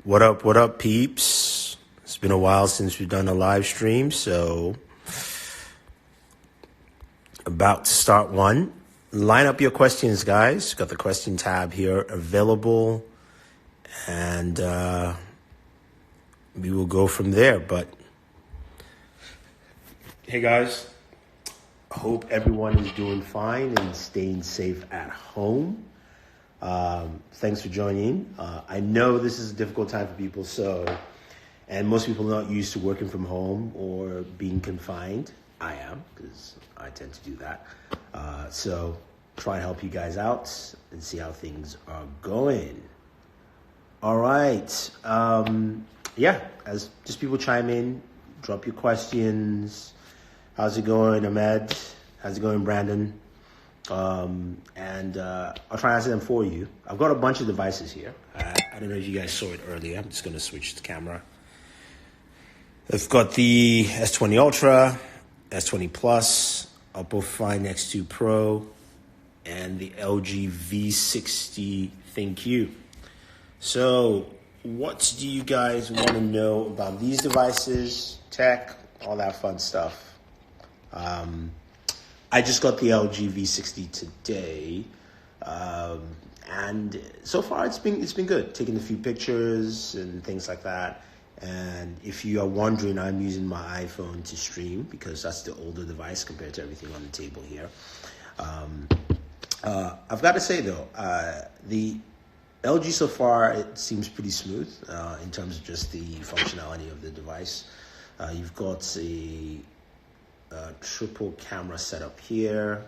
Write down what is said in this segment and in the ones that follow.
What up, peeps? It's been a while since we've done a live stream, so about to start one. Line up your questions, guys. Got the question tab here available, and we will go from there. But hey, guys, hope everyone is doing fine and staying safe at home. Thanks for joining. I know this is a difficult time for people, and most people are not used to working from home or being confined. I am, because I tend to do that. So try and help you guys out and see how things are going. All right. As just people chime in, drop your questions. How's it going, Ahmed? How's it going, Brandon? And I'll try and answer them for you. I've got a bunch of devices here. I don't know if you guys saw it earlier. I'm just going to switch the camera. I've got the S20 Ultra, S20 Plus, Oppo Find X2 Pro, and the LG V60 ThinQ. So what do you guys want to know about these devices, tech, all that fun stuff? I just got the LG V60 today, and so far it's been good. Taking a few pictures and things like that. And if you are wondering, I'm using my iPhone to stream because that's the older device compared to everything on the table here. I've got to say though, the LG so far, it seems pretty smooth in terms of just the functionality of the device. You've got a triple camera setup here.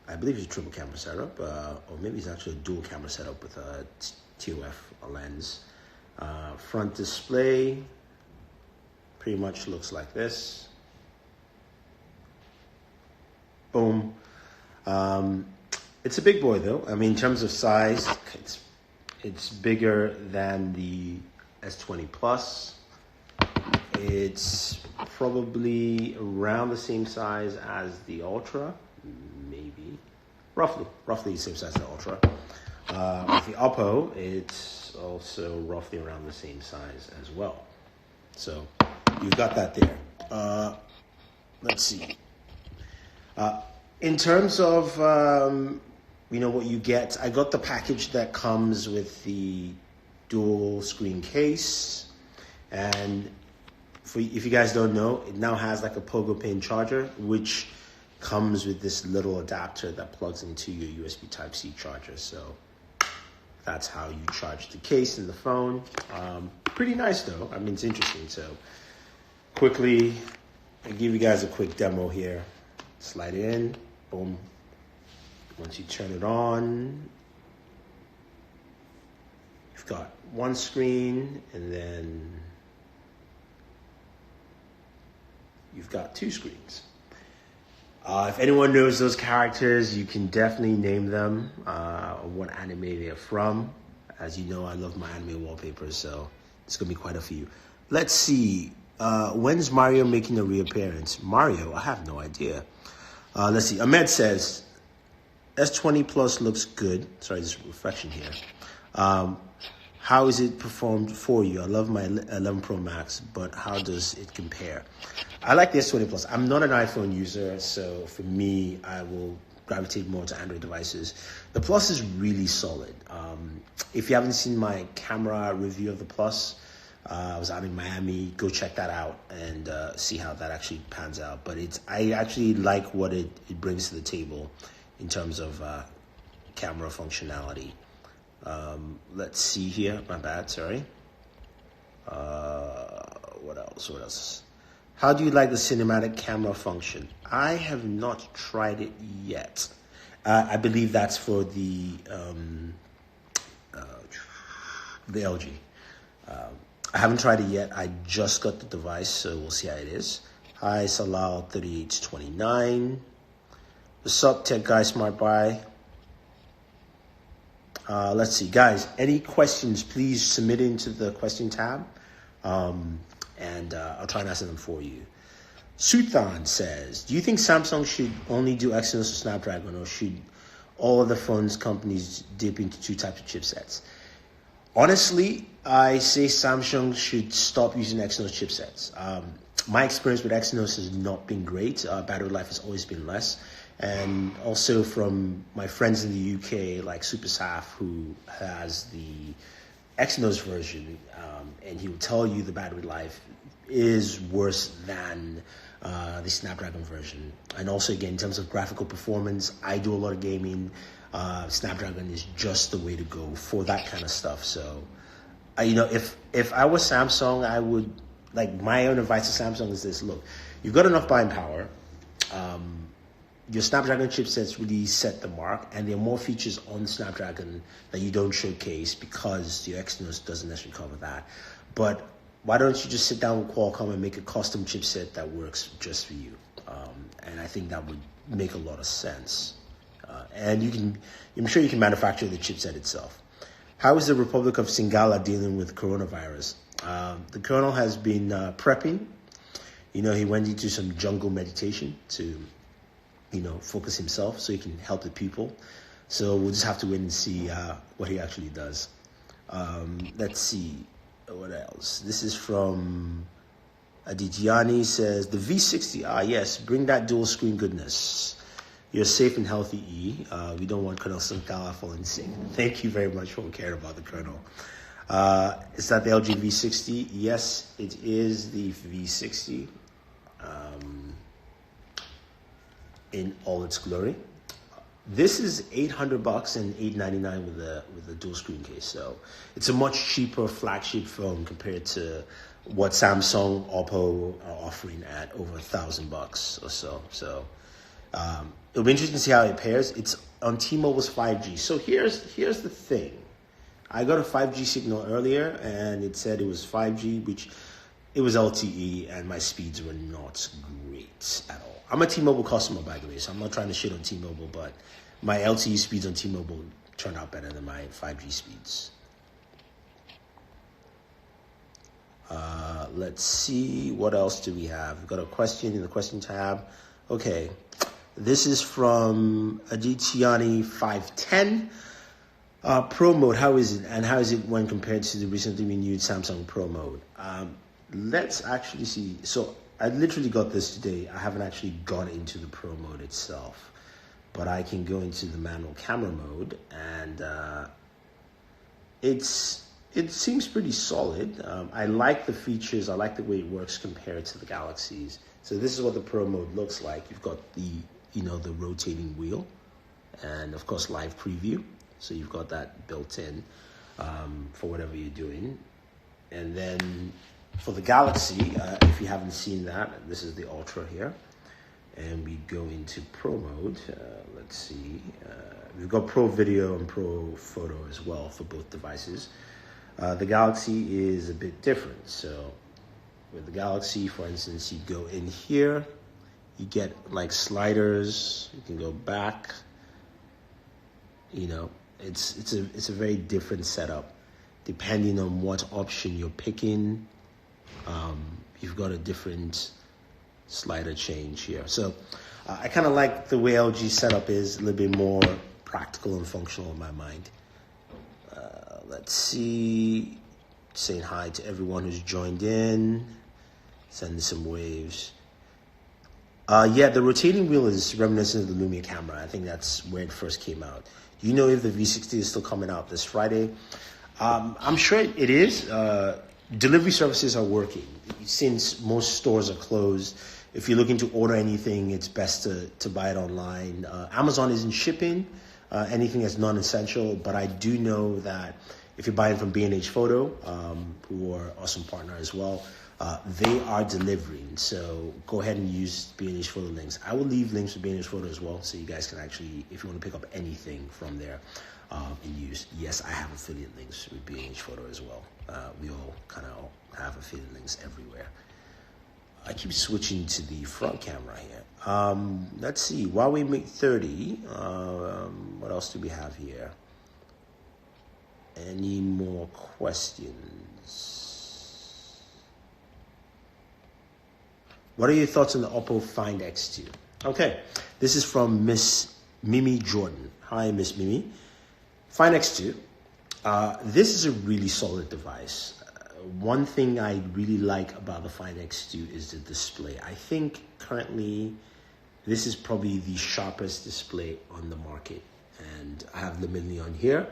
I believe it's a triple camera setup, or maybe it's actually a dual camera setup with a TOF lens. Front display pretty much looks like this. Boom. It's a big boy though. I mean, in terms of size, it's bigger than the S20 Plus. It's probably around the same size as the Ultra, maybe. Roughly the same size as the Ultra. With the Oppo, it's also roughly around the same size as well. So you've got that there. Let's see. In terms of what you get, I got the package that comes with the dual screen case, and if you guys don't know, it now has like a pogo pin charger, which comes with this little adapter that plugs into your USB Type-C charger. So that's how you charge the case and the phone. Pretty nice though. I mean, it's interesting. So quickly, I'll give you guys a quick demo here. Slide it in, boom. Once you turn it on, you've got one screen, and then you've got two screens. If anyone knows those characters, you can definitely name them, or what anime they're from. As you know, I love my anime wallpapers, so it's going to be quite a few. Let's see. When's Mario making a reappearance? Mario? I have no idea. Let's see. Ahmed says, S20 Plus looks good. Sorry, there's reflection here. How is it performed for you? I love my 11 Pro Max, but how does it compare? I like the S20 Plus. I'm not an iPhone user, so for me, I will gravitate more to Android devices. The Plus is really solid. If you haven't seen my camera review of the Plus, I was out in Miami. Go check that out and see how that actually pans out. But I actually like what it brings to the table in terms of camera functionality. Let's see here. My bad, sorry. What else? How do you like the cinematic camera function? I have not tried it yet. I believe that's for the LG. I haven't tried it yet. I just got the device, so we'll see how it is. Hi, Salal3829. What's up, Tech Guy Smart Buy? Let's see, guys. Any questions, please submit into the question tab, and I'll try and answer them for you. Suthan says, do you think Samsung should only do Exynos or Snapdragon, or should all of the phones companies dip into two types of chipsets? Honestly, I say Samsung should stop using Exynos chipsets. My experience with Exynos has not been great. Battery life has always been less. And also from my friends in the UK, like Super Saf, who has the Exynos version, and he will tell you the battery life is worse than the Snapdragon version. And also, again, in terms of graphical performance, I do a lot of gaming. Snapdragon is just the way to go for that kind of stuff. So, if I was Samsung, I would, like, my own advice to Samsung is this: look, you've got enough buying power. Your Snapdragon chipsets really set the mark, and there are more features on the Snapdragon that you don't showcase because your Exynos doesn't necessarily cover that. But why don't you just sit down with Qualcomm and make a custom chipset that works just for you? And I think that would make a lot of sense. And I'm sure you can manufacture the chipset itself. How is the Republic of Singala dealing with coronavirus? The colonel has been prepping. He went into some jungle meditation to focus himself so he can help the people. So we'll just have to wait and see what he actually does. Let's see. What else? This is from Adityanni, says, the V60, yes, bring that dual screen goodness. You're safe and healthy, E. We don't want Colonel Sankala falling sick. Thank you very much for caring about the Colonel. Is that the LG V60? Yes, it is the V60. In all its glory. This is $800 and $899 with the dual screen case. So it's a much cheaper flagship phone compared to what Samsung, Oppo are offering at over $1,000 or so. So it'll be interesting to see how it pairs. It's on T-Mobile's 5G. So here's the thing. I got a 5G signal earlier and it said it was 5G, which it was LTE, and my speeds were not great at all. I'm a T-Mobile customer, by the way, so I'm not trying to shit on T-Mobile, but my LTE speeds on T-Mobile turned out better than my 5G speeds. Let's see, what else do we have? We've got a question in the question tab. Okay, this is from Adityanni 510. Pro mode, how is it? And how is it when compared to the recently renewed Samsung Pro mode? Let's actually see. So I literally got this today. I haven't actually gone into the Pro mode itself, but I can go into the manual camera mode, and it seems pretty solid. I like the features. I like the way it works compared to the Galaxies. So this is what the Pro mode looks like. You've got the rotating wheel, and of course live preview. So you've got that built in for whatever you're doing, and then for the Galaxy, if you haven't seen that, this is the Ultra here. And we go into Pro mode. Let's see. We've got Pro Video and Pro Photo as well for both devices. The Galaxy is a bit different. So with the Galaxy, for instance, you go in here. You get like sliders. You can go back. It's a very different setup depending on what option you're picking. You've got a different slider change here. So I kind of like the way LG setup is, a little bit more practical and functional in my mind. Let's see, saying hi to everyone who's joined in, sending some waves. Yeah, the rotating wheel is reminiscent of the Lumia camera. I think that's where it first came out. Do you know if the V60 is still coming out this Friday? I'm sure it is. Delivery services are working. Since most stores are closed, if you're looking to order anything, it's best to buy it online. Amazon isn't shipping anything that's non-essential, but I do know that if you're buying from B&H Photo, who are an awesome partner as well, they are delivering. So go ahead and use B&H Photo links. I will leave links for B&H Photo as well, so you guys can actually, if you want to pick up anything from there and use. Yes, I have affiliate links with B&H Photo as well. We all kind of have affiliate links everywhere. I keep switching to the front camera here. Let's see, Huawei Mate 30. What else do we have here? Any more questions? What are your thoughts on the Oppo Find X2? Okay, this is from Miss Mimi Jordan. Hi, Miss Mimi. Find X2. This is a really solid device. One thing I really like about the Find X2 is the display. I think currently this is probably the sharpest display on the market, and I have Lumini on here.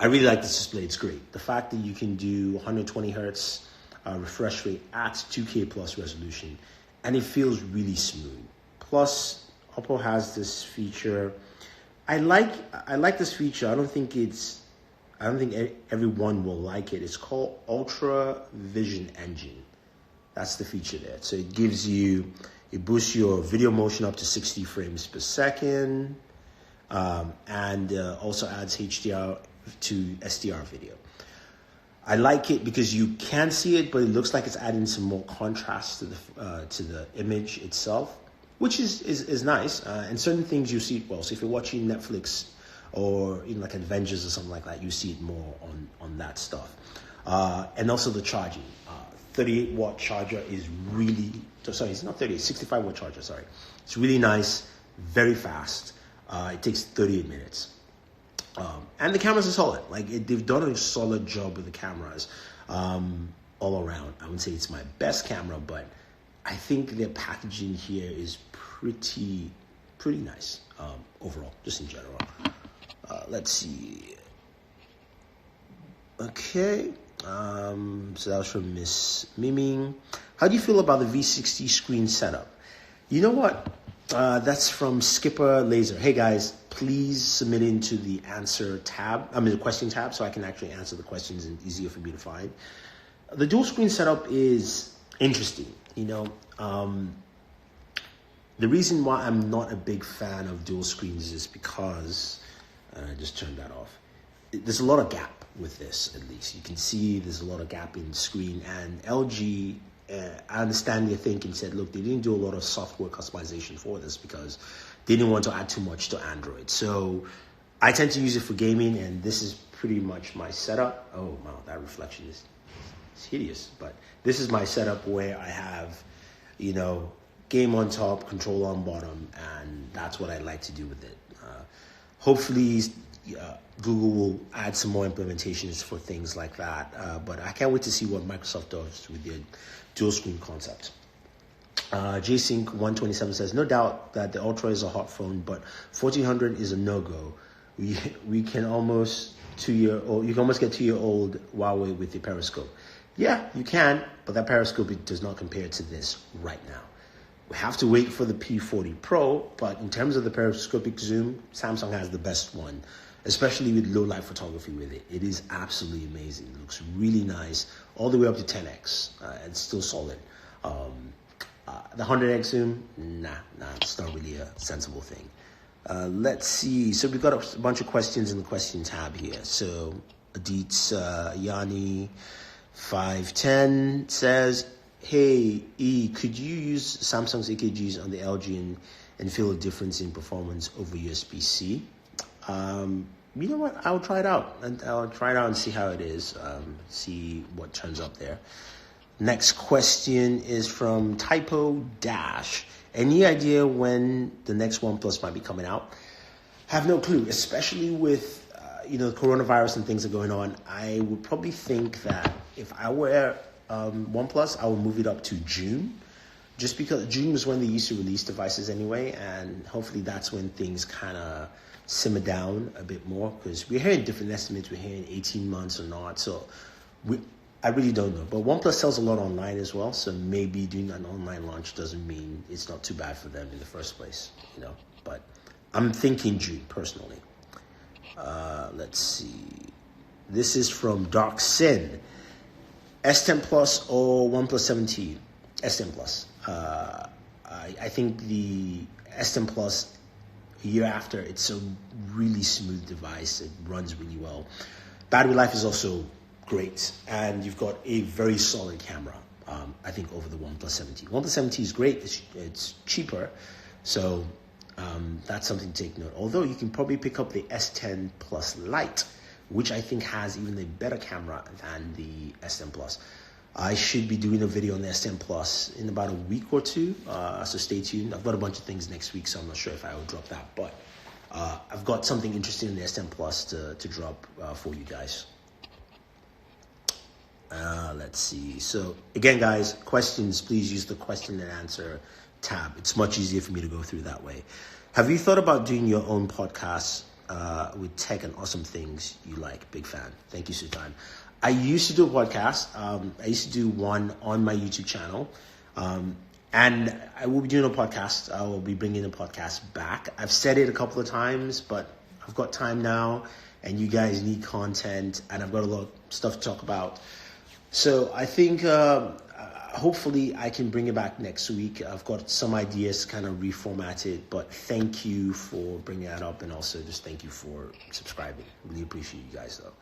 I really like this display, it's great. The fact that you can do 120 hertz refresh rate at 2K plus resolution, and it feels really smooth. Plus, Oppo has this feature. I like this feature. I don't think everyone will like it. It's called Ultra Vision Engine. That's the feature there. So it boosts your video motion up to 60 frames per second, and also adds HDR to SDR video. I like it because you can see it, but it looks like it's adding some more contrast to the image itself, which is nice. And certain things you see it well. So if you're watching Netflix or even like Avengers or something like that, you see it more on that stuff. And also the charging. 38 watt charger is really, sorry, it's not 38, 65 watt charger, sorry. It's really nice, very fast. It takes 38 minutes. And the cameras are solid. Like they've done a solid job with the cameras all around. I wouldn't say it's my best camera, but I think their packaging here is pretty nice overall, just in general. Let's see. Okay. So that was from Miss Miming. How do you feel about the V60 screen setup? You know what? That's from Skipper Laser. Hey guys, please submit into the answer tab. The question tab, so I can actually answer the questions and easier for me to find. The dual screen setup is interesting. The reason why I'm not a big fan of dual screens is because I just turned that off. There's a lot of gap with this, at least. You can see there's a lot of gap in the screen, and LG, I understand their thinking, said, look, they didn't do a lot of software customization for this because they didn't want to add too much to Android. So I tend to use it for gaming, and this is pretty much my setup. Oh, wow, that reflection is hideous. But this is my setup where I have, game on top, controller on bottom, and that's what I like to do with it. Hopefully, Google will add some more implementations for things like that. But I can't wait to see what Microsoft does with their dual screen concept. JSync127 says, no doubt that the Ultra is a hot phone, but 1400 is a no-go. We can almost you can almost get 2-year-old Huawei with the periscope. Yeah, you can, but that periscope does not compare to this right now. We have to wait for the P40 Pro, but in terms of the periscopic zoom, Samsung has the best one, especially with low light photography with it. It is absolutely amazing. It looks really nice, all the way up to 10x, and still solid. The 100x zoom, nah, it's not really a sensible thing. Let's see. So we've got a bunch of questions in the question tab here. So Adit's Yanni 510 says, hey, E, could you use Samsung's EKGs on the LG and feel a difference in performance over USB-C? You know what? I'll try it out. I'll try it out and see how it is. See what turns up there. Next question is from Typo Dash. Any idea when the next OnePlus might be coming out? Have no clue, especially with the coronavirus and things are going on. I would probably think that if I were OnePlus, I would move it up to June, just because June was when they used to release devices anyway, and hopefully that's when things kind of simmer down a bit more, because we're hearing different estimates. We're hearing 18 months or not, so I really don't know. But OnePlus sells a lot online as well, so maybe doing an online launch doesn't mean it's not too bad for them in the first place, but I'm thinking June personally. Let's see. This is from Dark Sin. S10 Plus or OnePlus 17? S10 Plus. I think the S10 Plus, a year after, it's a really smooth device. It runs really well. Battery life is also great, and you've got a very solid camera, I think, over the OnePlus 17. OnePlus 17 is great. It's cheaper, so that's something to take note. Although you can probably pick up the S10 Plus Lite, which I think has even a better camera than the S10 Plus. I should be doing a video on the S10 Plus in about a week or two, so stay tuned. I've got a bunch of things next week, so I'm not sure if I will drop that, but I've got something interesting in the S10 Plus to drop for you guys. Let's see. So again, guys, questions, please use the question and answer tab. It's much easier for me to go through that way. Have you thought about doing your own podcast with tech and awesome things you like? Big fan. Thank you, Sultan. I used to do a podcast. I used to do one on my YouTube channel. And I will be doing a podcast. I will be bringing the podcast back. I've said it a couple of times, but I've got time now, and you guys need content, and I've got a lot of stuff to talk about. So I think hopefully I can bring it back next week. I've got some ideas to kind of reformat it, but thank you for bringing that up, and also just thank you for subscribing. Really appreciate you guys, though.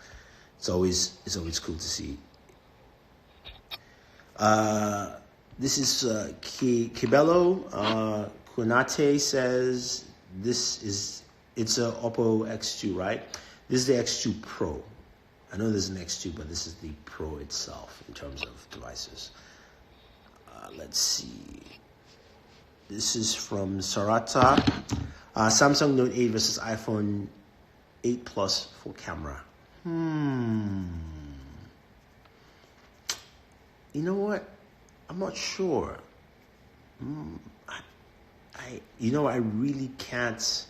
It's always cool to see. This is Kibello. Kunate says it's a Oppo X2, right? This is the X2 Pro. I know there's an X2, but this is the Pro itself in terms of devices. Let's see. This is from Sarata. Samsung Note 8 versus iPhone 8 Plus for camera. You know what? I'm not sure. I really can't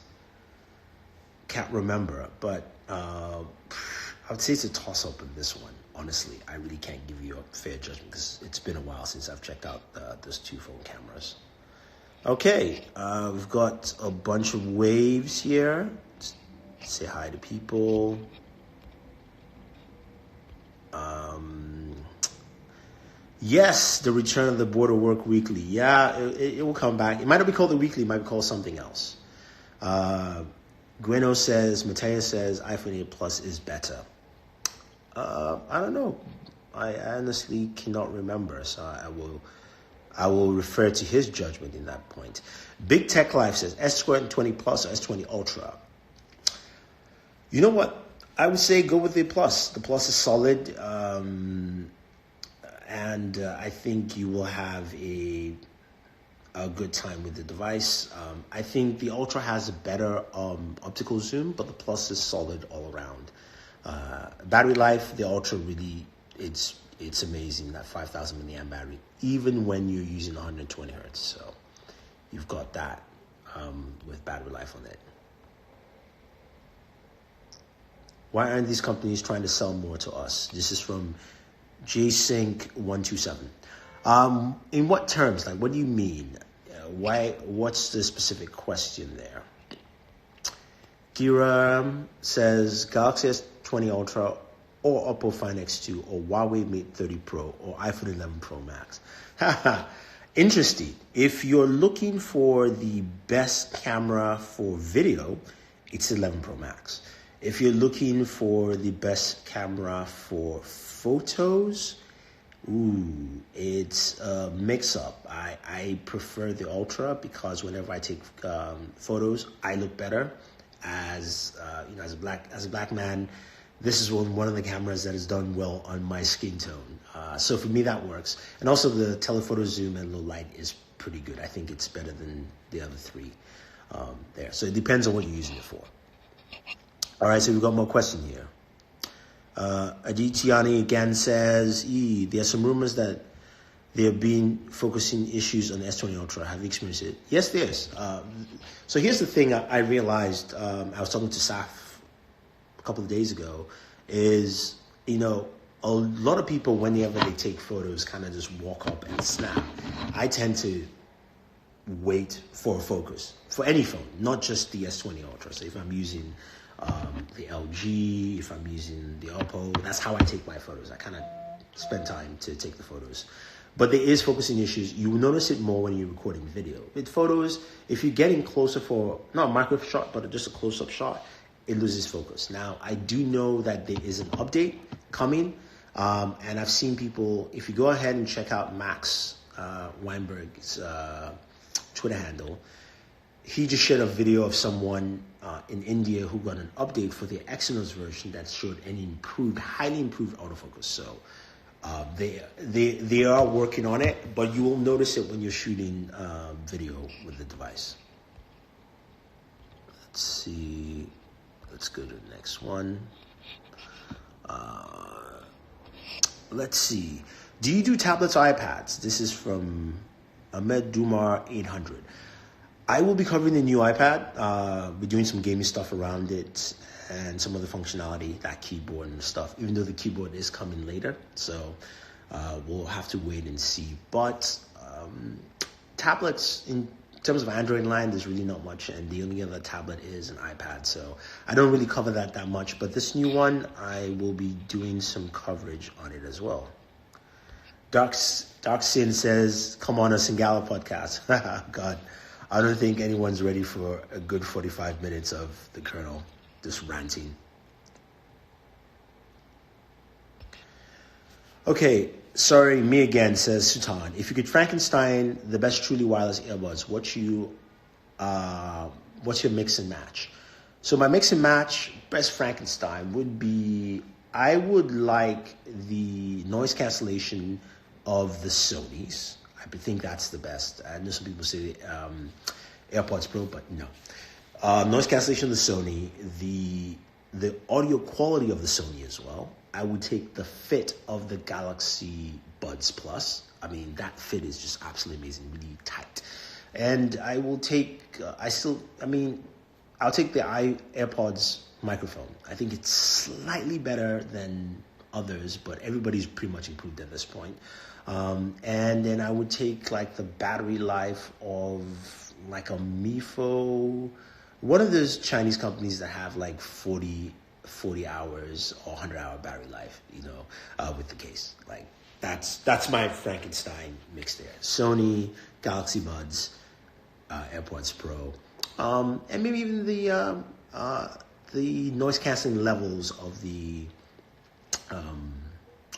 remember, but I would say it's a toss-up in this one. Honestly, I really can't give you a fair judgment because it's been a while since I've checked out those two phone cameras. Okay, we've got a bunch of waves here. Just say hi to people. Yes, the return of the Booredatwork Weekly. Yeah, it will come back. It might not be called the Weekly. It might be called something else. Matthias says iPhone 8 Plus is better. I don't know. I honestly cannot remember, so I will refer to his judgment in that point. Big Tech Life says S20 Plus or S20 Ultra. You know what? I would say go with the Plus. The Plus is solid, and I think you will have a good time with the device. I think the Ultra has a better optical zoom, but the Plus is solid all around. Battery life, the Ultra really, it's amazing, that 5,000 milliamp battery, even when you're using 120 hertz. So you've got that with battery life on it. Why aren't these companies trying to sell more to us? This is from JSync127. In what terms? Like, what do you mean? What's the specific question there? Kira says Galaxy S20 Ultra or Oppo Find X2 or Huawei Mate 30 Pro or iPhone 11 Pro Max. Interesting. If you're looking for the best camera for video, it's 11 Pro Max. If you're looking for the best camera for photos, it's a mix-up. I prefer the Ultra because whenever I take photos, I look better. As a black man, this is one of the cameras that has done well on my skin tone. So for me, that works. And also the telephoto zoom and low light is pretty good. I think it's better than the other three there. So it depends on what you're using it for. All right, so we've got more question here. Aditiani again says, there are some rumors that there have been focusing issues on the S20 Ultra. Have you experienced it? Yes, there is. So here's the thing I realized, I was talking to Saf a couple of days ago, is, a lot of people, whenever they take photos, kind of just walk up and snap. I tend to wait for a focus, for any phone, not just the S20 Ultra. So if I'm using the LG, if I'm using the Oppo, that's how I take my photos. I kind of spend time to take the photos. But there is focusing issues. You will notice it more when you're recording video. With photos, if you're getting closer for, not a micro shot, but just a close-up shot, it loses focus. Now, I do know that there is an update coming, and I've seen people, if you go ahead and check out Max Weinberg's Twitter handle, he just shared a video of someone in India who got an update for the Exynos version that showed an highly improved autofocus. So they are working on it, but you will notice it when you're shooting video with the device. Let's see. Let's go to the next one. let's see. Do you do tablets or iPads? This is from Ahmed Dumar 800. I will be covering the new iPad. We're doing some gaming stuff around it and some other functionality, that keyboard and stuff, even though the keyboard is coming later. So we'll have to wait and see. But tablets, in terms of Android line, there's really not much. And the only other tablet is an iPad. So I don't really cover that much. But this new one, I will be doing some coverage on it as well. Dark Sin says, come on, a Singala podcast. God, I don't think anyone's ready for a good 45 minutes of the Colonel just ranting. Okay, sorry, me again, says Sultan. If you could Frankenstein the best truly wireless earbuds, what's your mix and match? So my mix and match, best Frankenstein would be, I would like the noise cancellation of the Sonys. I think that's the best. I know some people say AirPods Pro, but no. Noise cancellation of the Sony, the audio quality of the Sony as well. I would take the fit of the Galaxy Buds Plus. I mean, that fit is just absolutely amazing, really tight. And I will take, I'll take the AirPods microphone. I think it's slightly better than others, but everybody's pretty much improved at this point. And then I would take like the battery life of like a Mifo, one of those Chinese companies that have like 40 hours or 100-hour battery life, with the case. Like that's my Frankenstein mix there. Sony, Galaxy Buds, AirPods Pro, and maybe even the noise canceling levels of the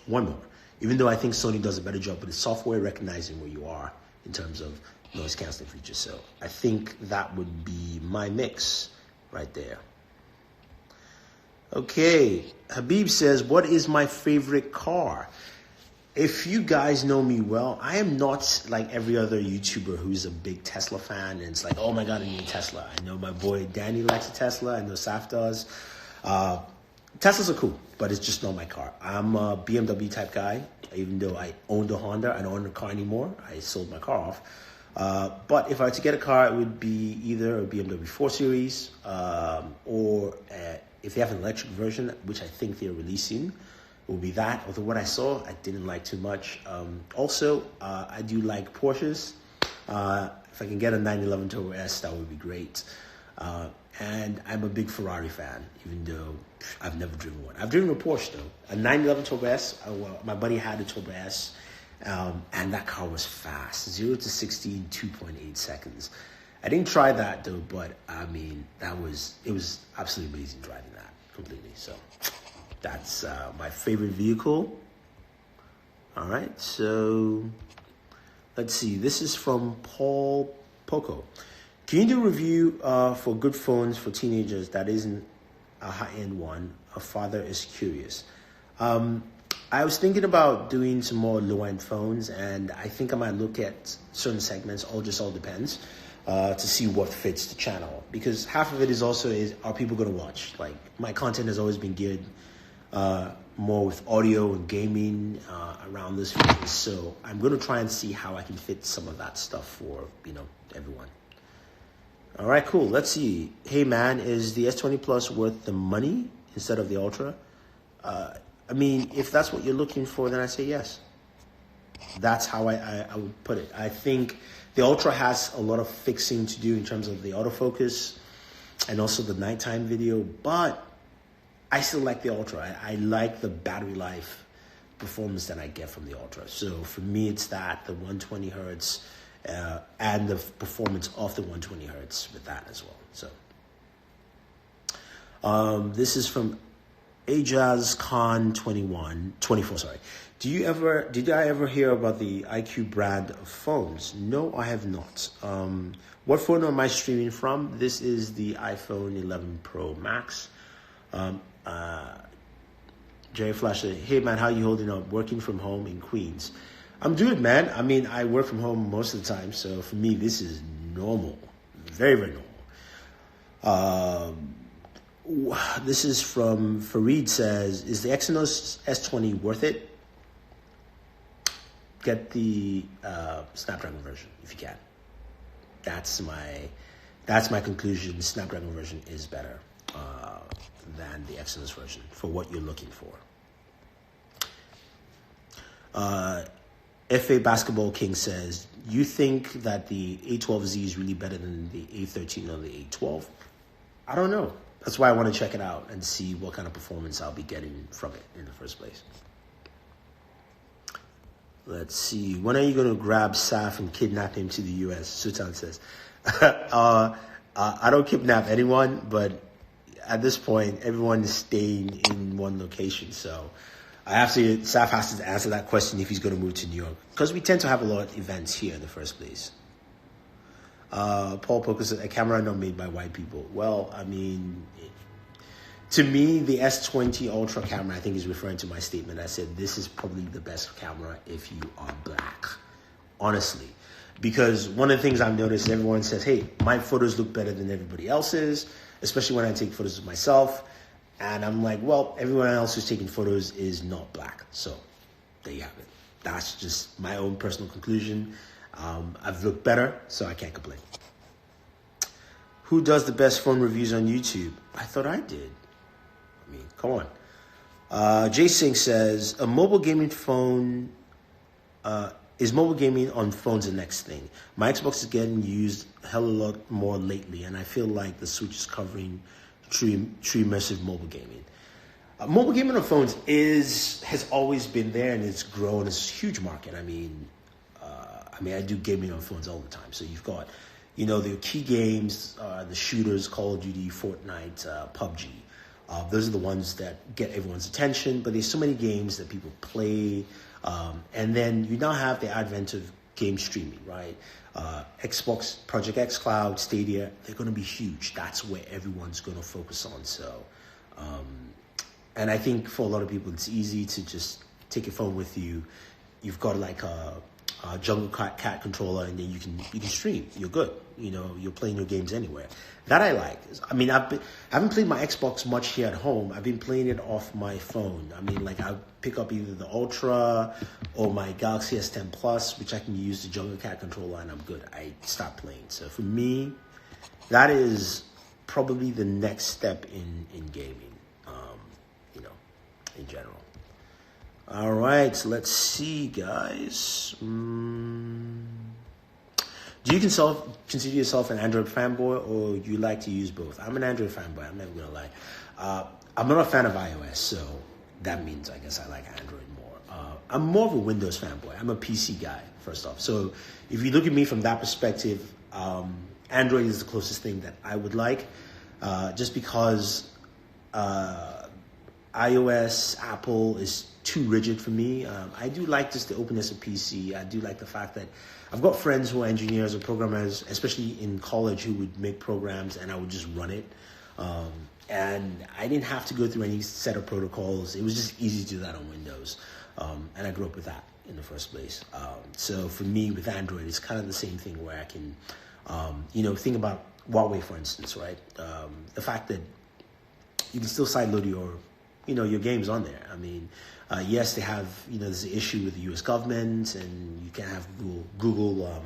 One More. Even though I think Sony does a better job with the software recognizing where you are in terms of noise canceling features. So I think that would be my mix right there. Okay, Habib says, what is my favorite car? If you guys know me well, I am not like every other YouTuber who's a big Tesla fan. And it's like, oh my God, I need a Tesla. I know my boy Danny likes a Tesla. I know Saf does. Teslas are cool, but it's just not my car. I'm a BMW type guy, even though I owned a Honda. I don't own a car anymore. I sold my car off. But if I were to get a car, it would be either a BMW 4 Series or if they have an electric version, which I think they're releasing, it will be that. Although what I saw, I didn't like too much. Also, I do like Porsches. If I can get a 911 Turbo S, that would be great. And I'm a big Ferrari fan, even though I've never driven one. I've driven a Porsche, though. A 911 Turbo S. My buddy had a Turbo S, and that car was fast. 0 to 60 in 2.8 seconds. I didn't try that, though, but, I mean, it was absolutely amazing driving that completely. So that's my favorite vehicle. All right, so let's see. This is from Paul Poco. Can you do a review for good phones for teenagers that isn't a high-end one? A father is curious. I was thinking about doing some more low-end phones, and I think I might look at certain segments, all depends, to see what fits the channel. Because half of it is are people going to watch? Like, my content has always been geared more with audio and gaming around this feature. So I'm going to try and see how I can fit some of that stuff for, everyone. All right, cool. Let's see. Hey, man, is the S20 Plus worth the money instead of the Ultra? I mean, if that's what you're looking for, then I say yes. That's how I would put it. I think the Ultra has a lot of fixing to do in terms of the autofocus and also the nighttime video, but I still like the Ultra. I like the battery life performance that I get from the Ultra. So for me, it's the 120 hertz and the performance of the 120 hertz with that as well. So this is from Ajaz Khan 24. Sorry. Did I ever hear about the IQ brand of phones? No, I have not. What phone am I streaming from? This is the iPhone 11 Pro Max. Jerry Flasher, hey man, how you holding up? Working from home in Queens. I'm good, man. I mean, I work from home most of the time, so for me, this is normal. Very, very normal. This is from Fareed says, is the Exynos S20 worth it? get the Snapdragon version if you can. That's my conclusion. The Snapdragon version is better than the Exynos version for what you're looking for. FA Basketball King says, you think that the A12Z is really better than the A13 or the A12? I don't know. That's why I want to check it out and see what kind of performance I'll be getting from it in the first place. Let's see. When are you going to grab Saf and kidnap him to the U.S.? Sultan says. I don't kidnap anyone, but at this point, everyone is staying in one location. So Saf has to answer that question if he's going to move to New York. Because we tend to have a lot of events here in the first place. Paul Poker said, a camera not made by white people. Well, I mean, to me, the S20 Ultra camera, I think, is referring to my statement. I said, this is probably the best camera if you are black, honestly. Because one of the things I've noticed, everyone says, hey, my photos look better than everybody else's, especially when I take photos of myself. And I'm like, well, everyone else who's taking photos is not black. So there you have it. That's just my own personal conclusion. I've looked better, so I can't complain. Who does the best phone reviews on YouTube? I thought I did. I mean, come on. Jay Singh says, a mobile gaming phone, is mobile gaming on phones the next thing? My Xbox is getting used a hell of a lot more lately, and I feel like the Switch is covering true immersive mobile gaming. Mobile gaming on phones has always been there, and it's grown. It's a huge market. I mean, I do gaming on phones all the time. So you've got, the key games, the shooters, Call of Duty, Fortnite, PUBG. Those are the ones that get everyone's attention, but there's so many games that people play. And then you now have the advent of game streaming, right? Xbox, Project X Cloud, Stadia, they're going to be huge. That's where everyone's going to focus on. So, and I think for a lot of people, it's easy to just take your phone with you. You've got like a Jungle Cat controller, and then you can stream. You're good. You're playing your games anywhere. That I like. I mean, I haven't played my Xbox much here at home. I've been playing it off my phone. I mean, like I pick up either the Ultra or my Galaxy S10 Plus, which I can use the Jungle Cat controller, and I'm good. I stop playing. So for me, that is probably the next step in gaming. In general. All right, let's see, guys. Do you consider yourself an Android fanboy, or you like to use both? I'm an Android fanboy. I'm never gonna lie. I'm not a fan of iOS, so that means I guess I like Android more. I'm more of a Windows fanboy. I'm a PC guy, first off. So if you look at me from that perspective, Android is the closest thing that I would like, just because iOS, Apple is too rigid for me. I do like just the openness of PC. I do like the fact that I've got friends who are engineers or programmers, especially in college, who would make programs and I would just run it. And I didn't have to go through any set of protocols. It was just easy to do that on Windows. And I grew up with that in the first place. So for me with Android, it's kind of the same thing where I can, think about Huawei, for instance, right? The fact that you can still sideload your games on there. I mean, yes, they have, there's an issue with the U.S. government, and you can't have Google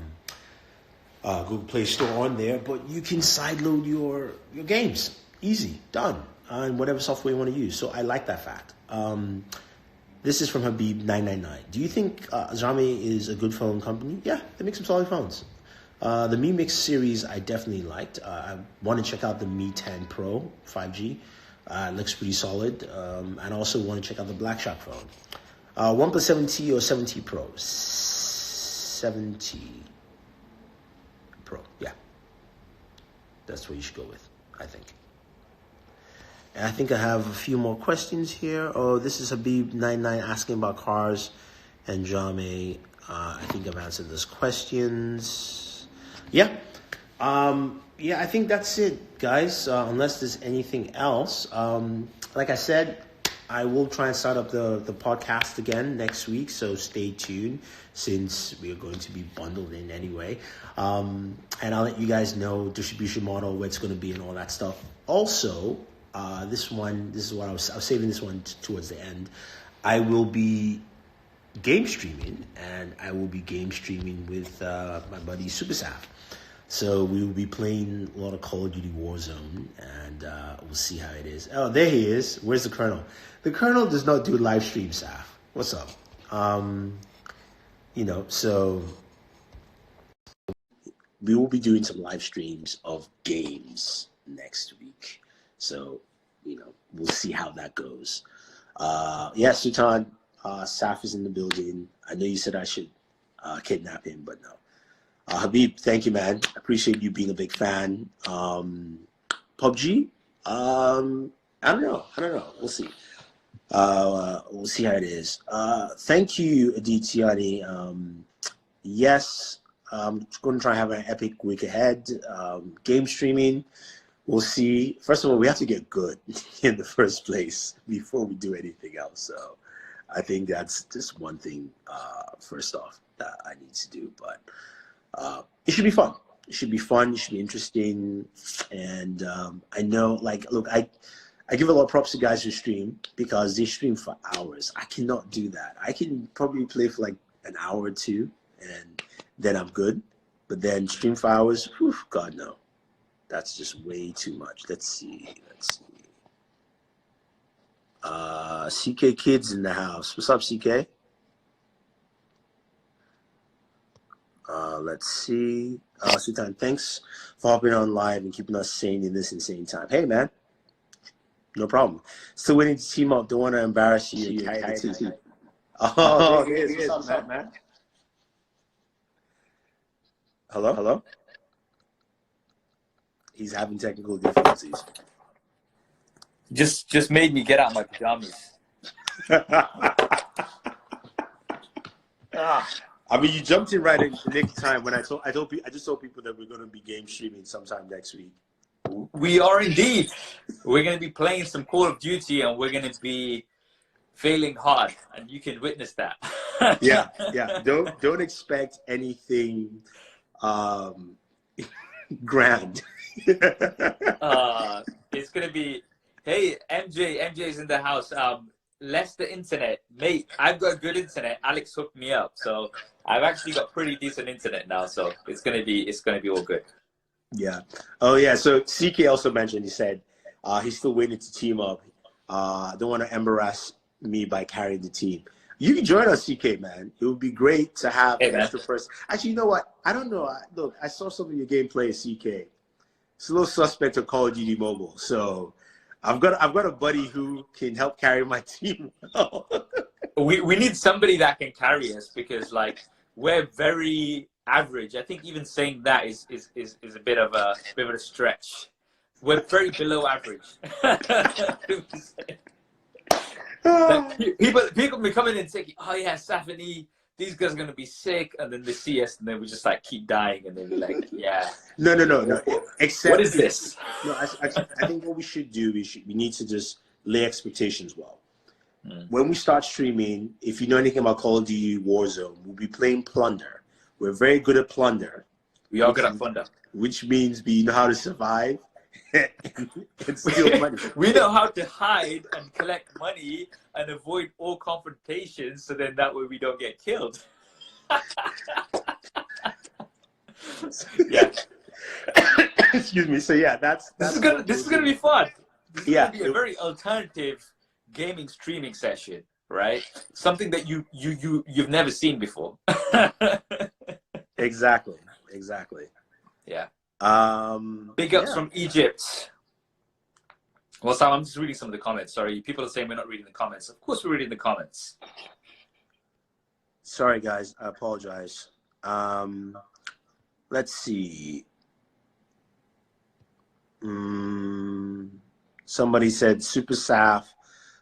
Play Store on there, but you can sideload your games. Easy, done, and whatever software you want to use. So I like that fact. This is from Habib999. Do you think Xiaomi is a good phone company? Yeah, they make some solid phones. The Mi Mix series I definitely liked. I want to check out the Mi 10 Pro 5G. Looks pretty solid. And I also want to check out the Black Shark phone. OnePlus 7T or 7T Pro? 7T Pro, yeah. That's what you should go with, I think. And I think I have a few more questions here. Oh, this is Habib99 asking about cars and Xiaomi. I think I've answered those questions. Yeah. I think that's it, guys, unless there's anything else. Like I said, I will try and start up the podcast again next week, so stay tuned since we are going to be bundled in anyway. And I'll let you guys know distribution model, where it's going to be and all that stuff. Also, this is what I was saving this one towards the end. I will be game streaming, and I will be game streaming with my buddy Super Saf. So we will be playing a lot of Call of Duty Warzone, and we'll see how it is. Oh, there he is. Where's the Colonel? The Colonel does not do live stream, Saf. What's up? So we will be doing some live streams of games next week. So, we'll see how that goes. Sultan, Saf is in the building. I know you said I should kidnap him, but no. Habib, thank you, man. I appreciate you being a big fan. PUBG, I don't know. We'll see. We'll see how it is. Thank you, Aditiani. Yes, I'm going to try and have an epic week ahead. Game streaming, we'll see. First of all, we have to get good in the first place before we do anything else. So I think that's just one thing, first off, that I need to do. But it should be fun. It should be fun. It should be interesting. And I know, look, I give a lot of props to guys who stream because they stream for hours. I cannot do that. I can probably play for like an hour or two, and then I'm good. But then stream for hours, whew, God no. That's just way too much. Let's see. CK Kids in the house. What's up, CK? Let's see. Sultan, thanks for hopping on live and keeping us sane in this insane time. Hey, man. No problem. Still waiting to team up. Don't want to embarrass you. Oh, there it is. What's up, man? Hello? He's having technical difficulties. Just made me get out my pajamas. I mean, you jumped in right in the nick of time when I just told people that we're going to be game streaming sometime next week. We are indeed. We're going to be playing some Call of Duty, and we're going to be failing hard, and you can witness that. Yeah. Don't expect anything grand. It's going to be, hey, MJ's in the house. Less the internet, mate. I've got good internet. Alex hooked me up, so I've actually got pretty decent internet now. So it's gonna be all good. Yeah. Oh yeah. So CK also mentioned, he said he's still waiting to team up. Don't want to embarrass me by carrying the team. You can join us, CK, man. It would be great to have an extra person. Actually, you know what? I don't know. Look, I saw some of your gameplay, CK. It's a little suspect of Call of Duty Mobile, so. I've got a buddy who can help carry my team. we need somebody that can carry us because we're very average. I think even saying that is a bit of a stretch. We're very below average. People be coming and saying, "Oh yeah, Safani, these guys are gonna be sick," and then they see us, and then we just keep dying, and then we're like, "Yeah." No. Except, what is this? No, I think what we should do, we need to just lay expectations well. When we start streaming, if you know anything about Call of Duty Warzone, we'll be playing Plunder. We're very good at Plunder. We are good at Plunder. Which means we know how to survive and steal money. We know how to hide and collect money and avoid all confrontations, so then that way we don't get killed. Yeah. Excuse me. So yeah, this is gonna be fun. This is gonna be a very alternative gaming streaming session, right? Something that you've never seen before. Exactly. Yeah. Big ups from Egypt. Well, Sam, I'm just reading some of the comments. Sorry, people are saying we're not reading the comments. Of course, we're reading the comments. Sorry, guys. I apologize. Let's see. Somebody said Super Saf,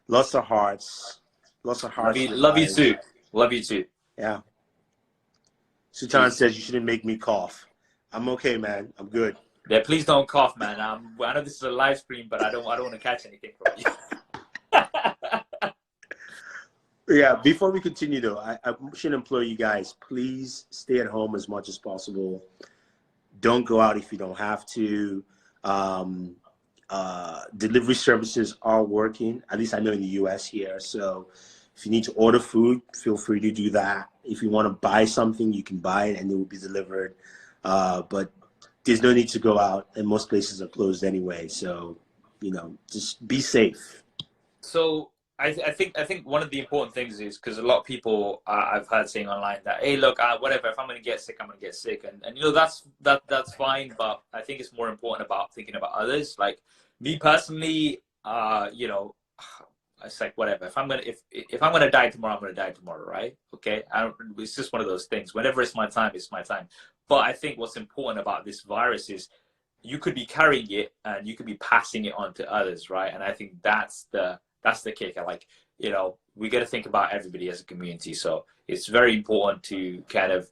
lots of hearts. Love you too. Yeah. Sultan says you shouldn't make me cough. I'm okay, man. I'm good. Yeah, please don't cough, man. I know this is a live stream, but I don't want to catch anything from you. Yeah, before we continue though, I should implore you guys, please stay at home as much as possible. Don't go out if you don't have to. Delivery services are working, at least I know in the US here. So If you need to order food, feel free to do that. If you want to buy something, you can buy it and it will be delivered. But there's no need to go out, and most places are closed anyway. So, you know, just be safe. So I think one of the important things is, because a lot of people I've heard saying online that, hey, look, whatever, if I'm going to get sick, I'm going to get sick, and you know, that's fine. But I think it's more important about thinking about others. Like me personally, you know, it's like whatever. If I'm gonna die tomorrow, I'm gonna die tomorrow, right? Okay. It's just one of those things. Whenever it's my time, it's my time. But I think what's important about this virus is you could be carrying it and you could be passing it on to others, right? And I think that's the kicker. Like, you know, we got to think about everybody as a community. So it's very important to kind of,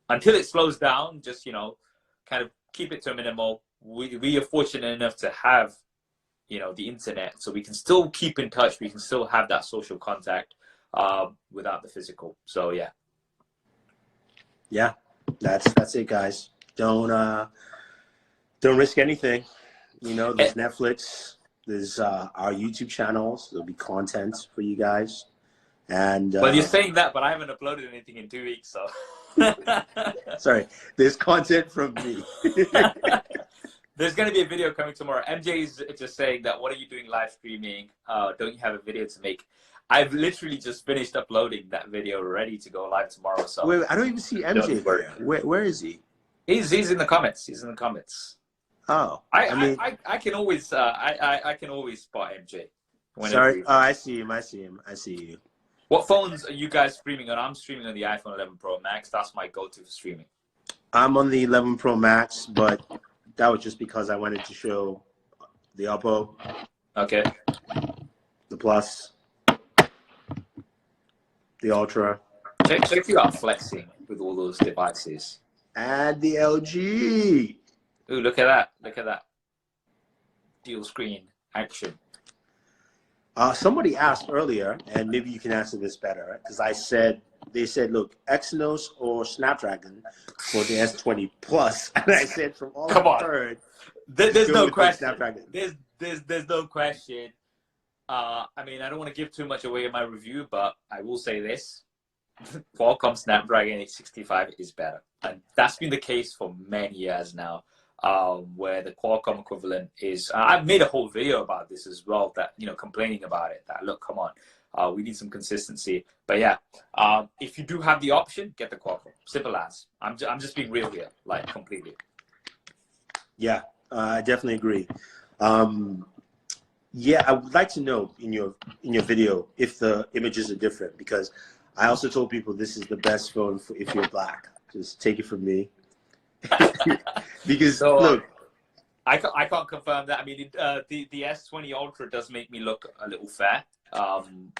until it slows down, just, you know, kind of keep it to a minimal. We are fortunate enough to have, you know, the internet, so we can still keep in touch. We can still have that social contact without the physical. So yeah, that's it, guys. Don't risk anything. You know, there's Netflix, there's our YouTube channels. There'll be content for you guys. And well, you're saying that, but I haven't uploaded anything in 2 weeks, so sorry, there's content from me. There's going to be a video coming tomorrow. MJ is just saying that, what are you doing live streaming? Don't you have a video to make? I've literally just finished uploading that video, ready to go live tomorrow. So wait, I don't even see MJ there. Where is he? He's in the comments. He's in the comments. Oh, I can always I can always spot MJ. Sorry. Oh, I see him. I see you. What phones are you guys streaming on? I'm streaming on the iPhone 11 Pro Max. That's my go-to for streaming. I'm on the 11 Pro Max, but that was just because I wanted to show the Oppo. Okay. The Plus. The Ultra. Check you out flexing with all those devices. And the LG. Ooh, look at that. Look at that. Dual screen action. Somebody asked earlier, and maybe you can answer this better, because they said, look, Exynos or Snapdragon for the S20 Plus, and I said, from all I've heard, there's no question. Snapdragon. There's no question. I mean, I don't want to give too much away in my review, but I will say this: Qualcomm Snapdragon 865 is better, and that's been the case for many years now. Where the Qualcomm equivalent is, I've made a whole video about this as well, that, you know, complaining about it, that look, come on, we need some consistency. But yeah, if you do have the option, get the Qualcomm. Simple as. I'm just being real here, like, completely. Yeah, I definitely agree. Yeah, I would like to know in your video if the images are different, because I also told people this is the best phone for if you're black. Just take it from me. Because so, look, I can't confirm that. I mean, the S20 Ultra does make me look a little fair,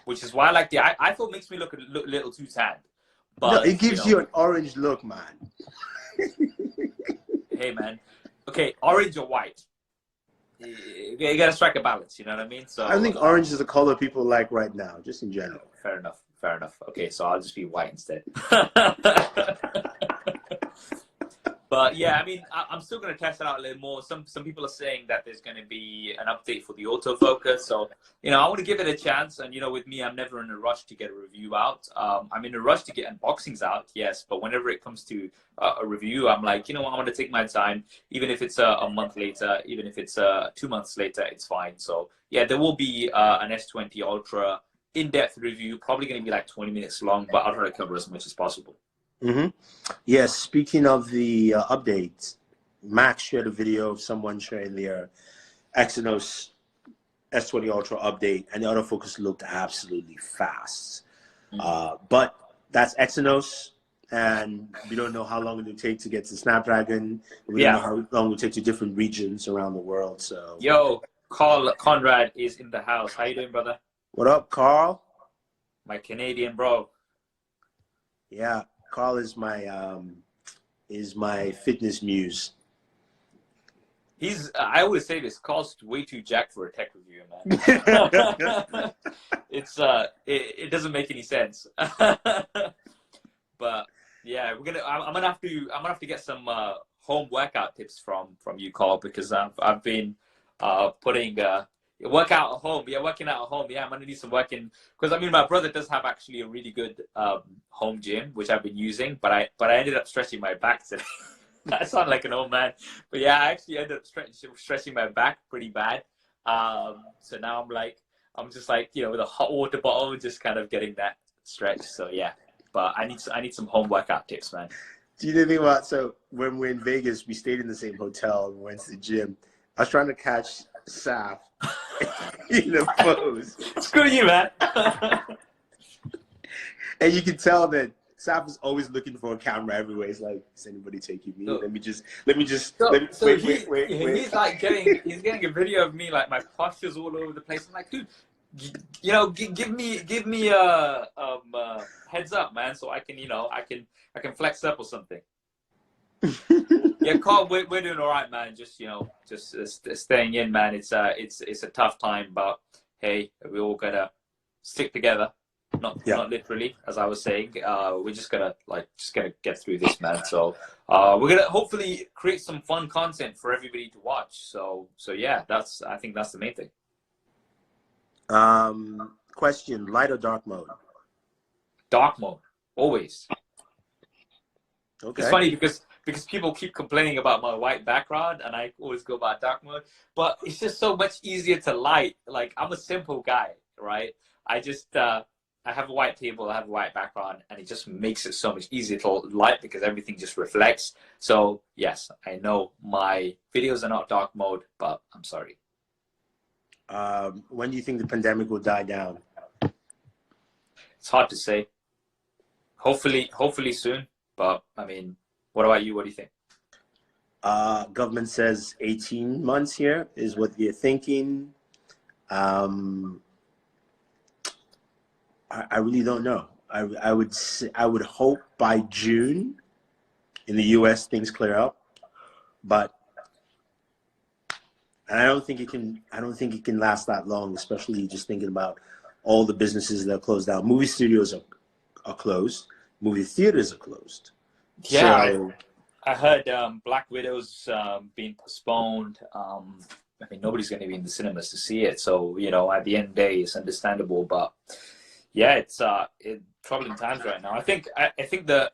which is why I like the iPhone. Makes me look a little too tan. But no, it gives you an orange look, man. Hey, man. Okay, orange or white. You gotta strike a balance. You know what I mean? So I think orange is a color people like right now, just in general. Fair enough. Fair enough. Okay, so I'll just be white instead. But yeah, I mean, I'm still going to test it out a little more. Some people are saying that there's going to be an update for the autofocus. So, you know, I want to give it a chance. And, you know, with me, I'm never in a rush to get a review out. I'm in a rush to get unboxings out, yes. But whenever it comes to a review, I'm like, you know what, I'm going to take my time. Even if it's a month later, even if it's 2 months later, it's fine. So, yeah, there will be an S20 Ultra in-depth review, probably going to be like 20 minutes long, but I'll try to cover as much as possible. Mm-hmm. Yes, speaking of the updates, Max shared a video of someone sharing their Exynos S20 Ultra update, and the autofocus looked absolutely fast. But that's Exynos, and we don't know how long it will take to get to Snapdragon. We don't know how long it will take to different regions around the world. So, yo, Carl Conrad is in the house. How you doing, brother? What up, Carl? My Canadian bro. Yeah. Carl is my fitness muse. I always say this, Carl's way too jacked for a tech review, man. It doesn't make any sense. But yeah, I'm gonna have to get some home workout tips from you, Carl, because I've been putting Work out at home. Yeah, working out at home. Yeah, I'm gonna need some working because I mean my brother does have actually a really good home gym which I've been using, but I ended up stretching my back today. I sound like an old man, but yeah, I actually ended up stretching my back pretty bad. So now I'm just like with a hot water bottle, just kind of getting that stretch. So yeah, but I need some home workout tips, man. Do you know anything about, so when we're in Vegas, we stayed in the same hotel and went to the gym. I was trying to catch Saf in a pose. Screw you, man. And you can tell that Saf is always looking for a camera everywhere. He's like, is anybody taking me? So, wait. He's like getting a video of me, like my posture's all over the place. I'm like, dude, give me a heads up, man, so I can I can flex up or something. Yeah, Carl, we're doing all right, man. Just staying in, man. It's a tough time, but hey, we all gotta stick together. Not literally, as I was saying. We're just gonna get through this, man. So we're gonna hopefully create some fun content for everybody to watch. So yeah, I think that's the main thing. Question: light or dark mode? Dark mode, always. Okay. It's funny because people keep complaining about my white background, and I always go about dark mode. But it's just so much easier to light. Like, I'm a simple guy, right? I just I have a white table, I have a white background, and it just makes it so much easier to light because everything just reflects. So yes, I know my videos are not dark mode, but I'm sorry. When do you think the pandemic will die down? It's hard to say. Hopefully soon. But I mean, what about you? What do you think? Government says 18 months here is what they're thinking. I really don't know. I would hope by June in the US things clear up, but I don't think it can last that long, especially just thinking about all the businesses that are closed down. Movie studios are closed. Movie theaters are closed. Yeah, so, I heard Black Widow's being postponed. I mean, nobody's going to be in the cinemas to see it. So, at the end of the day, it's understandable. But yeah, it's troubling times right now. I think the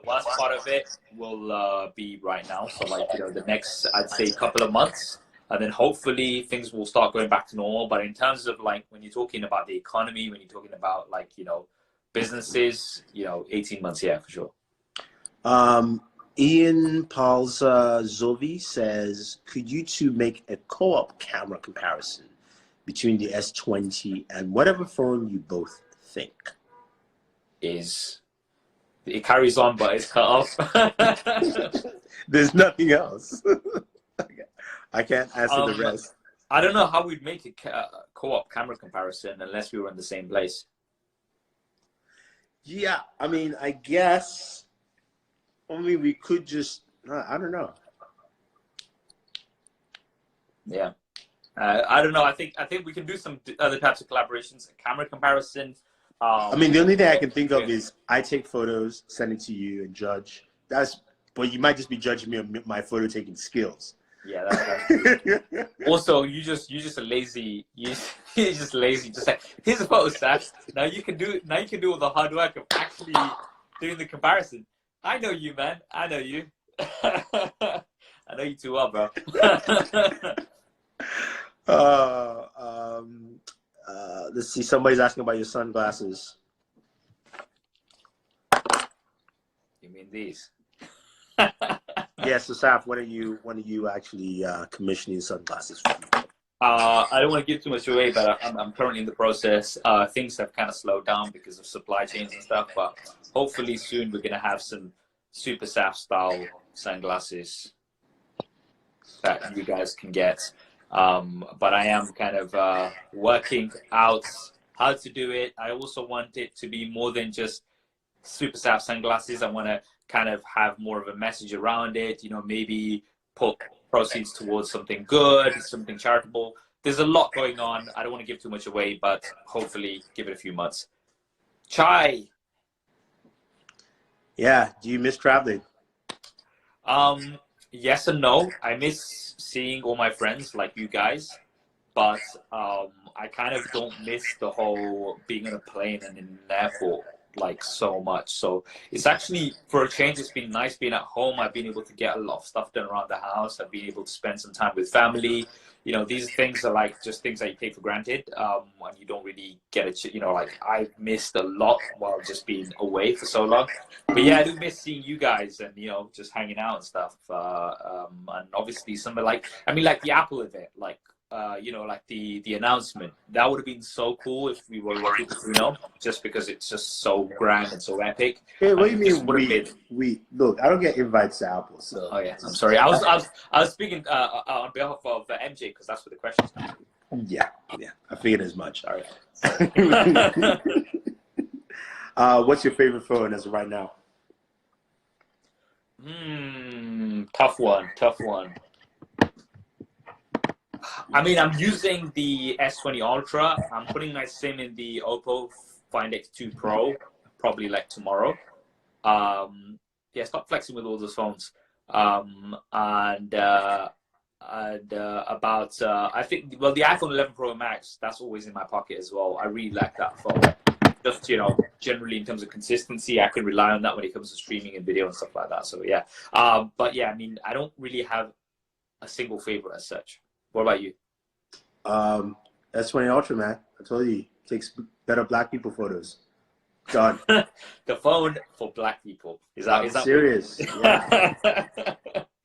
worst part of it will be right now. So the next, I'd say, couple of months. And then hopefully things will start going back to normal. But in terms of when you're talking about the economy, when you're talking about businesses, 18 months, yeah, for sure. Ian Zovi says, could you two make a co-op camera comparison between the S20 and whatever phone you both think? It carries on, but it's cut off. There's nothing else. I can't answer the rest. I don't know how we'd make a co-op camera comparison unless we were in the same place. Yeah, I mean, I guess only we could just, I don't know. Yeah. I don't know. I think we can do some other types of collaborations, camera comparison. I mean, the only thing I can think of is I take photos, send it to you, and judge. But you might just be judging me on my photo taking skills. Yeah, that's also you're just lazy. You're just lazy. Just like, here's a photo, Saf. Now you can do all the hard work of actually doing the comparison. I know you, man. I know you. I know you too well, bro. Let's see. Somebody's asking about your sunglasses. You mean these? Yeah, so Saf, when are you actually commissioning sunglasses for me? I don't want to give too much away, but I'm currently in the process. Things have kind of slowed down because of supply chains and stuff, but hopefully soon we're gonna have some Super Saf style sunglasses that you guys can get. But I am kind of working out how to do it. I also want it to be more than just Super Saf sunglasses. I want to kind of have more of a message around it, maybe put proceeds towards something good, something charitable. There's a lot going on. I don't want to give too much away, but hopefully give it a few months. Chai. Yeah, do you miss traveling? Yes and no. I miss seeing all my friends like you guys. but I kind of don't miss the whole being on a plane and in an airport like so much. So it's actually, for a change, it's been nice being at home. I've been able to get a lot of stuff done around the house. I've been able to spend some time with family. You know, these things are like just things that you take for granted, and you don't really get it. You know, like I missed a lot while just being away for so long. But yeah, I do miss seeing you guys and, you know, just hanging out and stuff. And obviously something like, I mean, like the Apple event, like, you know, like the announcement, that would have been so cool if we were able to, you know, just because it's just so grand and so epic. Hey, what do you mean we look? I don't get invites to Apple, so. Oh yeah, I'm sorry. I was speaking on behalf of MJ because that's what the question's coming to. Yeah, I figured as much. All right. What's your favorite phone as of right now? Tough one. I mean, I'm using the S20 Ultra. I'm putting my SIM in the Oppo Find X2 Pro, probably like tomorrow. Yeah, stop flexing with all those phones. About I think, well, the iPhone 11 Pro Max, that's always in my pocket as well. I really like that phone. Just, you know, generally in terms of consistency, I can rely on that when it comes to streaming and video and stuff like that. So yeah, but yeah, I mean, I don't really have a single favorite as such. What about you? S20 Ultra, man. I told you, takes better black people photos. Done. The phone for black people. Is that serious? Yeah.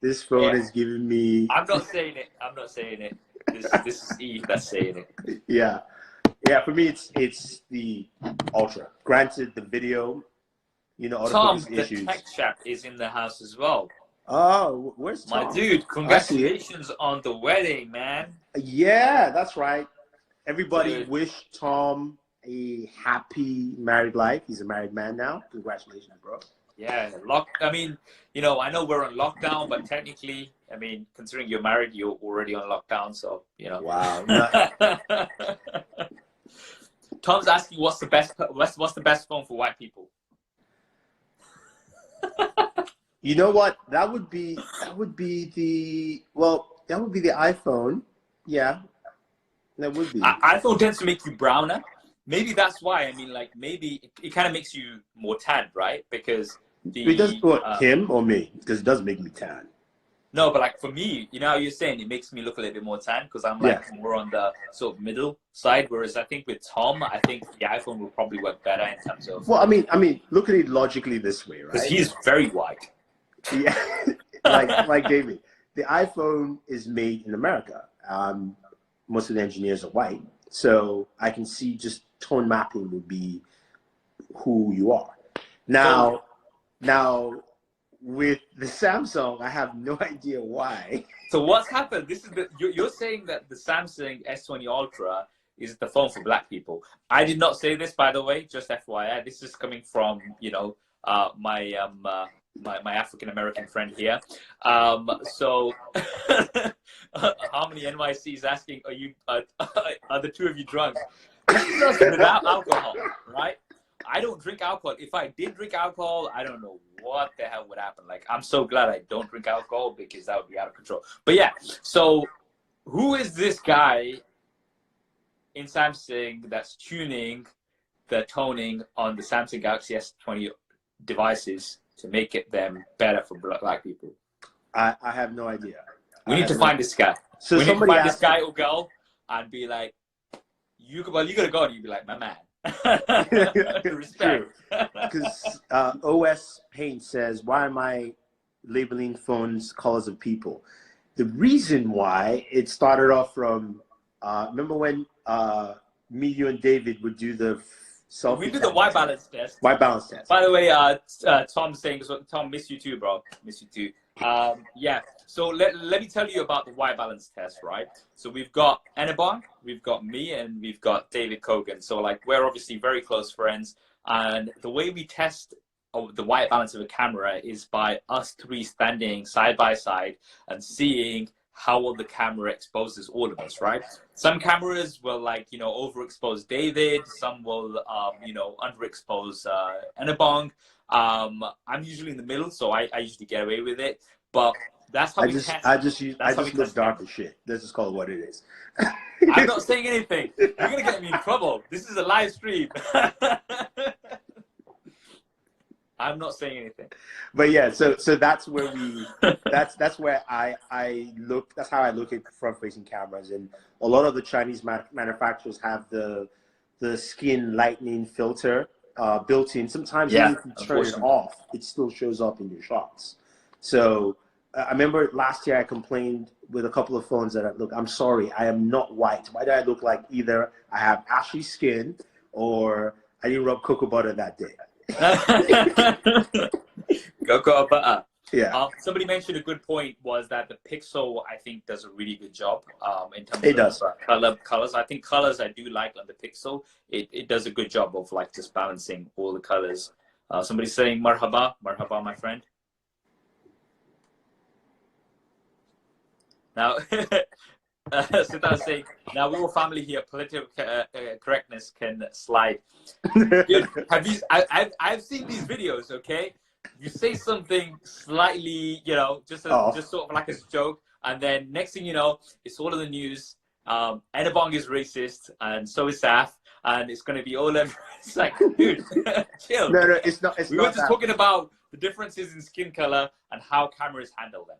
This phone is giving me. I'm not saying it. This is Eve that's saying it. Yeah. For me, it's the Ultra. Granted, the video, you know, all Tom, the issues. Tech Chat is in the house as well. Oh, where's Tom? My dude, congratulations on the wedding, man. Yeah, that's right. Everybody wish Tom a happy married life. He's a married man now. Congratulations, bro. Yeah, I mean, you know, I know we're on lockdown, but technically, I mean, considering you're married, you're already on lockdown, so, you know. Wow. Tom's asking what's the best phone for white people? You know what? That would be the iPhone. Yeah, that would be. iPhone tends to make you browner. Maybe that's why. I mean, like, maybe it kind of makes you more tan, right? Because it does him or me? Because it does make me tan. No, but like for me, you know how you're saying it makes me look a little bit more tan because I'm like more on the sort of middle side. Whereas I think with Tom, I think the iPhone will probably work better in terms of. Well, I mean, look at it logically this way, right? Because he's very white. Yeah, like David, the iPhone is made in America. Most of the engineers are white, so I can see just tone mapping would be who you are. Now, with the Samsung, I have no idea why. So what's happened? This is you're saying that the Samsung S20 Ultra is the phone for black people. I did not say this, by the way. Just FYI, this is coming from, you know, my African American friend here. So Harmony NYC is asking, are the two of you drunk? This is us without alcohol, right? I don't drink alcohol. If I did drink alcohol, I don't know what the hell would happen. Like, I'm so glad I don't drink alcohol because that would be out of control. But yeah, so who is this guy in Samsung that's tuning the toning on the Samsung Galaxy S20 devices to make them better for black people? I have no idea. We need to find this guy. So we need to find this guy or girl and be like, you gotta go, and you'd be like, my man. Respect. Because OS Paint says, why am I labeling phones colors of people? The reason why it started off from, remember when me, you, and David would do the selfie. We did the white balance test. White balance test. By the way, Tom's saying, Tom, miss you too, bro. Miss you too. Yeah. So let me tell you about the white balance test, right? So we've got Enabon, we've got me, and we've got David Kogan. So like we're obviously very close friends, and the way we test the white balance of a camera is by us three standing side by side and seeing how well the camera exposes all of us, right? Some cameras will, like, you know, overexpose David. Some will, you know, underexpose Enabong. I'm usually in the middle, so I usually get away with it. But That's how we test. I That's how we just look test dark things. as shit. Let's just call it what it is. I'm not saying anything. You're gonna get me in trouble. This is a live stream. You're gonna get me in trouble. This is a live stream. I'm not saying anything. But yeah, so that's where that's where I look. That's how I look at front-facing cameras, and a lot of the Chinese manufacturers have the skin lightening filter built in. Sometimes even if you turn it off, it still shows up in your shots. So I remember last year I complained with a couple of phones that look, I'm sorry, I am not white. Why do I look like either I have ashy skin or I didn't rub cocoa butter that day? Cocoa butter. Yeah. Somebody mentioned a good point was that the Pixel, I think, does a really good job in terms of colors. I think colors I do like on the Pixel. It does a good job of like just balancing all the colors. Somebody's saying marhaba, marhaba, my friend. Now, Siddharth saying, now we're all family here. Political correctness can slide. Dude, I've seen these videos. Okay, you say something slightly, you know, just sort of like a joke, and then next thing you know, it's all in the news. Enabong is racist, and so is Saf, and it's going to be all over. It's like, dude, chill. No, it's not. We were just talking about the differences in skin color and how cameras handle them.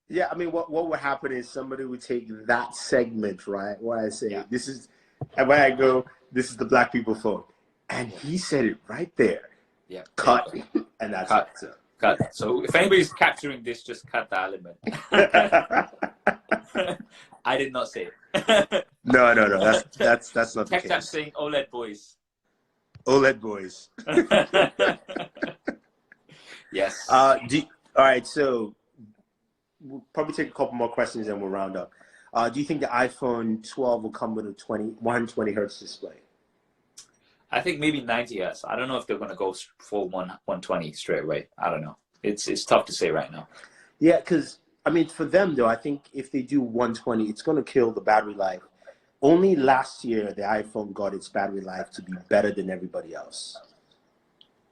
Yeah, I mean, what would happen is somebody would take that segment, right? Where I say, this is, and when I go, this is the black people phone. And he said it right there. Yeah. Cut. And that's cut. it. So. Cut. So if anybody's capturing this, just cut the element. I did not say it. No. That's not Tech the Tap case. saying OLED boys. OLED boys. Yes. All right, so we'll probably take a couple more questions and we'll round up. Do you think the iPhone 12 will come with a 120 hertz display? I think maybe 90 hertz. I don't know if they're going to go full 120 straight away. I don't know. It's tough to say right now. Yeah, because, I mean, for them, though, I think if they do 120, it's going to kill the battery life. Only last year, the iPhone got its battery life to be better than everybody else.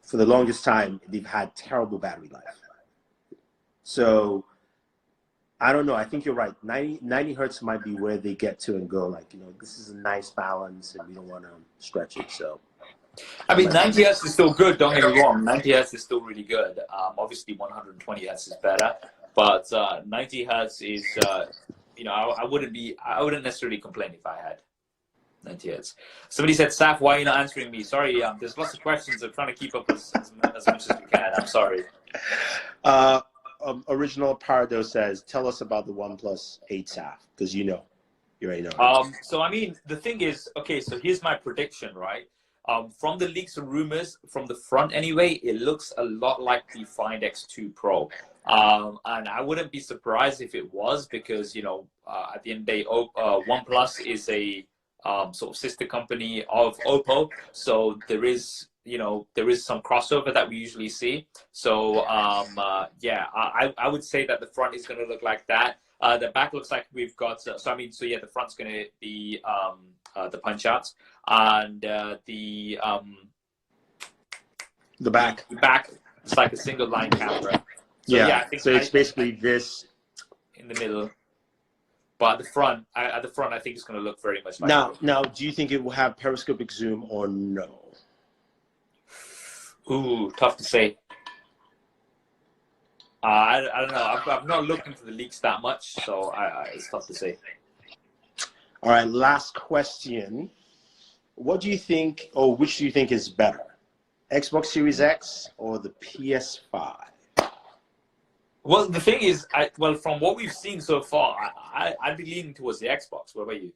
For the longest time, they've had terrible battery life. So, I don't know. I think you're right. 90 hertz might be where they get to and go, like, you know, this is a nice balance and we don't want to stretch it. So, I mean, 90 hertz is still good. Don't get me wrong. 90 hertz is still really good. Obviously, 120 hertz is better, but 90 hertz is, you know, I wouldn't necessarily complain if I had 90 hertz. Somebody said, Saf, why are you not answering me? Sorry, there's lots of questions. I'm trying to keep up as much as we can. I'm sorry. Original Pardo says, tell us about the OnePlus 8 Saf, because you already know. So, I mean, the thing is, okay, so here's my prediction, right? From the leaks and rumors, from the front anyway, it looks a lot like the Find X2 Pro. And I wouldn't be surprised if it was, because, you know, at the end of the day, OnePlus is a sort of sister company of Oppo. So there is, you know, some crossover that we usually see. So, yeah, I would say that the front is going to look like that. The back looks like we've got, so yeah, the front's going to be the punch outs, and the back, it's like a single line camera. So, yeah, I think so it's basically this in the middle. But at the front, I think it's going to look very much like now, do you think it will have periscopic zoom or no? Ooh, tough to say. I don't know. I've not looked into the leaks that much, so it's tough to say. All right, last question. What do you think, or which do you think is better? Xbox Series X or the PS5? Well, the thing is, from what we've seen so far, I'd be leaning towards the Xbox. What about you?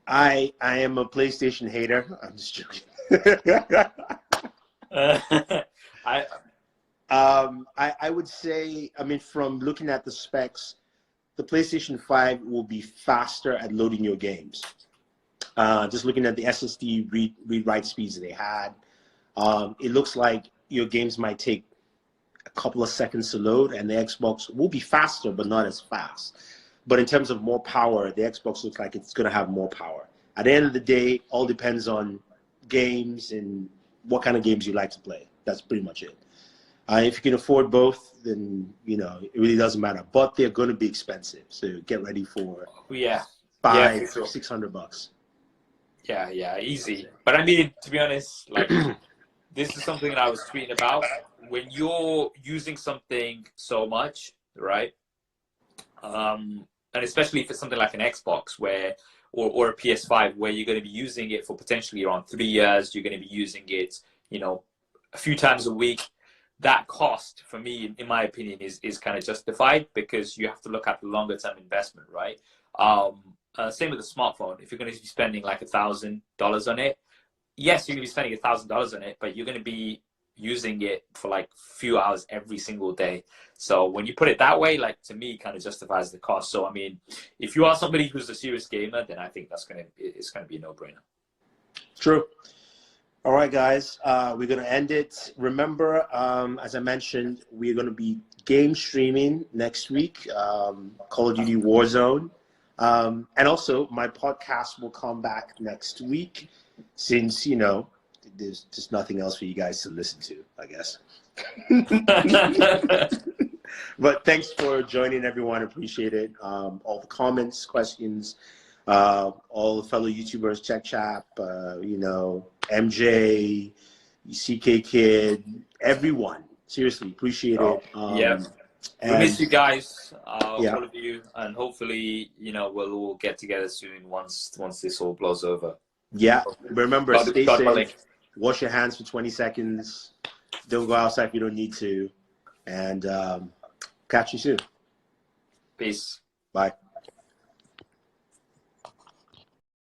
I am a PlayStation hater. I'm just joking. I would say, I mean, from looking at the specs, the PlayStation 5 will be faster at loading your games. Just looking at the SSD read-write speeds they had, it looks like your games might take a couple of seconds to load, and the Xbox will be faster, but not as fast. But in terms of more power, the Xbox looks like it's going to have more power. At the end of the day, all depends on games and what kind of games you like to play. That's pretty much it. If you can afford both, then it really doesn't matter. But they're going to be expensive, so get ready for Yeah, $500, for sure. $600. Yeah, easy. But I mean, to be honest, like this is something that I was tweeting about. When you're using something so much, right? And especially if it's something like an Xbox or a PS5 where you're going to be using it for potentially around 3 years, you're going to be using it, a few times a week. That cost for me, in my opinion, is kind of justified because you have to look at the longer term investment, right? Same with a smartphone. If you're going to be spending like $1,000 on it, yes, you're going to be spending $1,000 on it, but you're going to be using it for like a few hours every single day. So when you put it that way, like to me, kind of justifies the cost. So I mean, if you are somebody who's a serious gamer, then I think it's gonna be a no-brainer. True. All right, guys, we're going to end it. Remember, as I mentioned, we're going to be game streaming next week, Call of Duty Warzone. And also, my podcast will come back next week since, there's just nothing else for you guys to listen to, I guess. But thanks for joining, everyone. Appreciate it. All the comments, questions, all the fellow YouTubers, Check Chap, MJ, CK Kid, everyone. Seriously, appreciate it. Yeah. We miss you guys, all of you, and hopefully, we'll all get together soon once this all blows over. Yeah. Remember, stay safe. Wash your hands for 20 seconds. Don't go outside if you don't need to. And catch you soon. Peace. Bye.